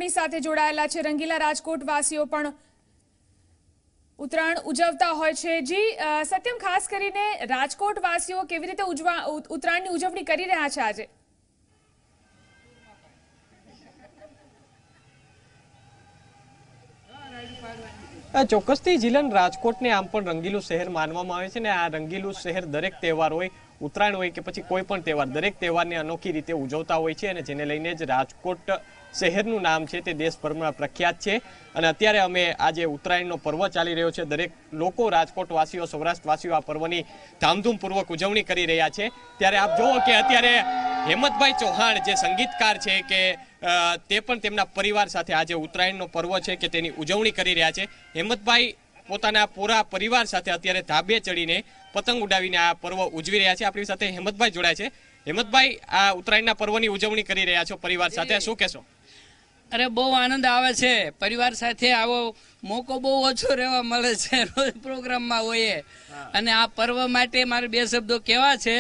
આપણી સાથે જોડાયેલા છે। રંગીલા રાજકોટ વાસીઓ પણ ઉત્તરાયણ ઉજવતા હોય છે। જી સત્યમ, ખાસ કરીને રાજકોટ વાસીઓ કેવી રીતે ઉત્તરાયણની ઉજવણી કરી રહ્યા છે આજે? ચોક્કસથી જીલન, રાજકોટને આમ પણ રંગીલું શહેર માનવામાં આવે છે ને આ રંગીલું શહેર દરેક તહેવાર હોય, ઉત્તરાયણ હોય કે પછી કોઈ પણ તહેવાર, દરેક તહેવારને અનોખી રીતે ઉજવતા હોય છે અને જેને લઈને જ રાજકોટ શહેરનું નામ છે તે દેશભરમાં પ્રખ્યાત છે। અને અત્યારે અમે આજે ઉત્તરાયણનો પર્વ ચાલી રહ્યો છે, દરેક લોકો રાજકોટવાસીઓ, સૌરાષ્ટ્રવાસીઓ આ પર્વની ધામધૂમપૂર્વક ઉજવણી કરી રહ્યા છે। ત્યારે આપ જુઓ કે અત્યારે હેમંતભાઈ ચૌહાણ જે સંગીતકાર છે કે તે પણ તેમના પરિવાર સાથે આજે ઉત્તરાયણનો પર્વ છે કે તેની ઉજવણી કરી રહ્યા છે। હેમંતભાઈ પોતાના પૂરા પરિવાર સાથે અત્યારે ધાબે ચડીને પતંગ ઉડાવીને આ પર્વ ઉજવી રહ્યા છે। આપણી સાથે હેમંતભાઈ જોડાય છે। હેમંતભાઈ, આ ઉત્તરાયણના પર્વની ઉજવણી કરી રહ્યા છો પરિવાર સાથે, શું કહેશો? અરે બહુ આનંદ આવે છે, પરિવાર સાથે આવો મોકો બહુ ઓછો રહેવા મળે છે, રોજ પ્રોગ્રામમાં હોઈએ। અને આ પર્વ માટે મારે બે શબ્દો કહેવા છે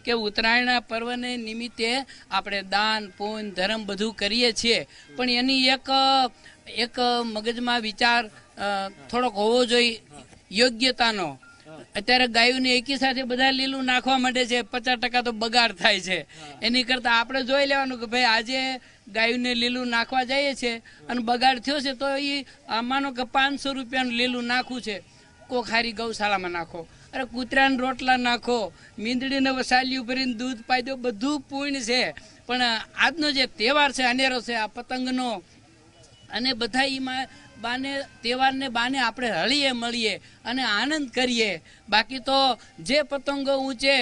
કે ઉત્તરાયણના પર્વને નિમિત્તે આપણે દાન, પુણ્ય, ધર્મ બધું કરીએ છીએ, પણ એની એક મગજમાં વિચાર થોડોક હોવો જોઈએ યોગ્યતાનો। અત્યારે ગાયોને એકી સાથે બધા લીલું નાખવા માંડે છે, 50% તો બગાડ થાય છે। એની કરતાં આપણે જોઈ લેવાનું કે ભાઈ આજે ગાયોને લીલું નાખવા જઈએ છે અને બગાડ થયો છે તો એ માનો કે 500 રૂપિયાનું લીલું નાખવું છે, કોખારી ગૌશાળામાં નાખો, અરે કૂતરાના રોટલા નાખો, મીંદડીને વસાલ્યું ભરીને દૂધ પાઈ દો, બધું પૂર્ણ છે। પણ આજનો જે તહેવાર છે અનેરો છે આ પતંગનો, અને બધા એમાં તહેવારને બાને આપણે હળીએ મળીએ અને આનંદ કરીએ। બાકી તો જે પતંગો ઊંચે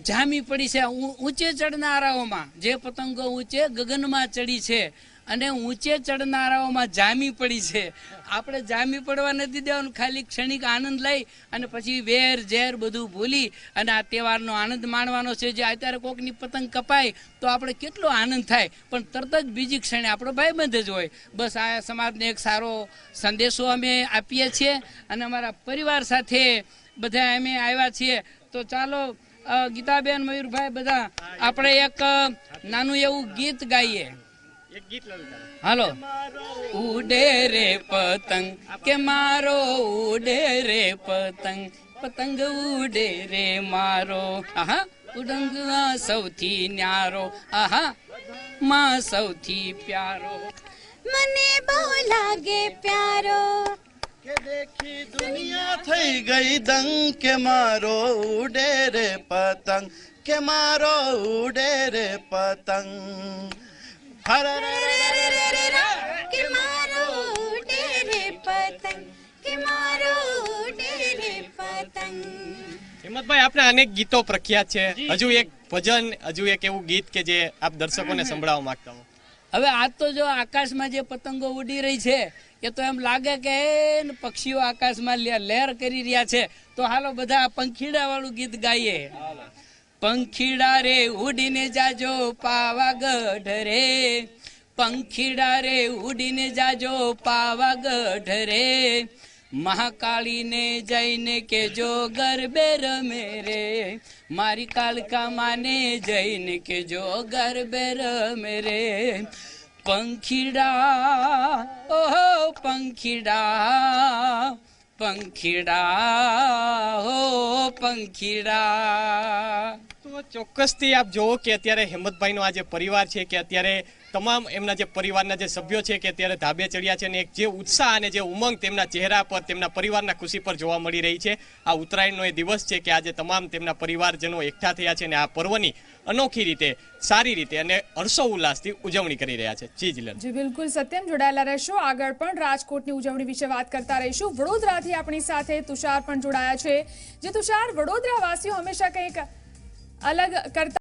જામી પડી છે, ઊંચે ચડનારાઓમાં જે પતંગો ઊંચે ગગનમાં ચડી છે અને ઊંચે ચડનારાઓમાં જામી પડી છે, આપણે જામી પડવા નથી દેવાનું, ખાલી ક્ષણિક આનંદ લઈ અને પછી વેર ઝેર બધું ભૂલી અને આ તહેવારનો આનંદ માણવાનો છે। જે અત્યારે કોકની પતંગ કપાય તો આપણે કેટલો આનંદ થાય, પણ તરત જ બીજી ક્ષણે આપણો ભાઈબંધ જ હોય। બસ આ સમાજને એક સારો સંદેશો અમે આપીએ છીએ અને અમારા પરિવાર સાથે બધા અમે આવ્યા છીએ। તો ચાલો ગીતાબેન, મયુરભાઈ, બધા આપણે એક નાનું એવું ગીત ગાઈએ। હાલો। ઉડે રે પતંગ કે મારો ઉડે રે પતંગ, પતંગ ઉડે રે મારો, આહા ઉડંગવા સૌથી ન્યારો, આહા માં સૌથી પ્યારો, મને બહુ લાગે પ્યારો, કે દેખી દુનિયા થઈ ગઈ દંગ કે મારો ઉડે રે પતંગ, કે મારો ઉડે રે પતંગ, કે મારો ઉડે રે પતંગ, કે મારો ઉડે રે પતંગ। હેમંતભાઈ, આપણે અનેક ગીતો પ્રખ્યાત છે, હજુ એક ભજન, હજુ એક એવું ગીત કે જે આપ દર્શકોને સંભળાવવા માંગતા હો? હવે આજ તો જો આકાશમાં જે પતંગો ઉડી રહી છે એ તો એમ લાગે કે પક્ષીઓ આકાશમાં લહેર કરી રહ્યા છે। તો હાલો બધા પંખીડા વાળું ગીત ગાઈએ। પંખીડા રે ઉડીને જાજો પાવાગઢ રે, પંખીડા રે ઉડીને જાજો પાવાગઢ રે, મહાકાળીને જઈને કેજો ગરબે રમે રે, મારી કાલકા માને જઈને કેજો ગરબે રમે રે। પંખીડા ઓહો પંખીડા, પંખીડા હો પંખીડા। તો ચોક્કસથી આપ જુઓ કે અત્યારે હેમંતભાઈનો આ જે પરિવાર છે કે અત્યારે તમામ એમના જે પરિવારના જે સભ્યો છે કે અત્યારે ધાબે ચડ્યા છે અને એક જે ઉત્સાહ અને જે ઉમંગ તેમના ચહેરા પર, તેમના પરિવારના ખુશી પર જોવા મળી રહી છે। આ ઉત્તરાયણનો એ દિવસ છે કે આજે તમામ તેમના પરિવારજનો એકઠા થયા છે અને આ પર્વની અનોખી રીતે, સારી રીતે અને હર્ષો ઉલ્લાસથી ઉજવણી કરી રહ્યા છે। જી જીલન, જી બિલકુલ સત્યમ, જોડાયેલા રહેશો, આગળ પણ રાજકોટની ઉજવણી વિશે વાત કરતા રહીશું। વડોદરાથી આપણી સાથે તુષાર પણ જોડાયા છે। જે તુષાર, વડોદરા વાસીઓ હંમેશા કંઈક અલગ કરતા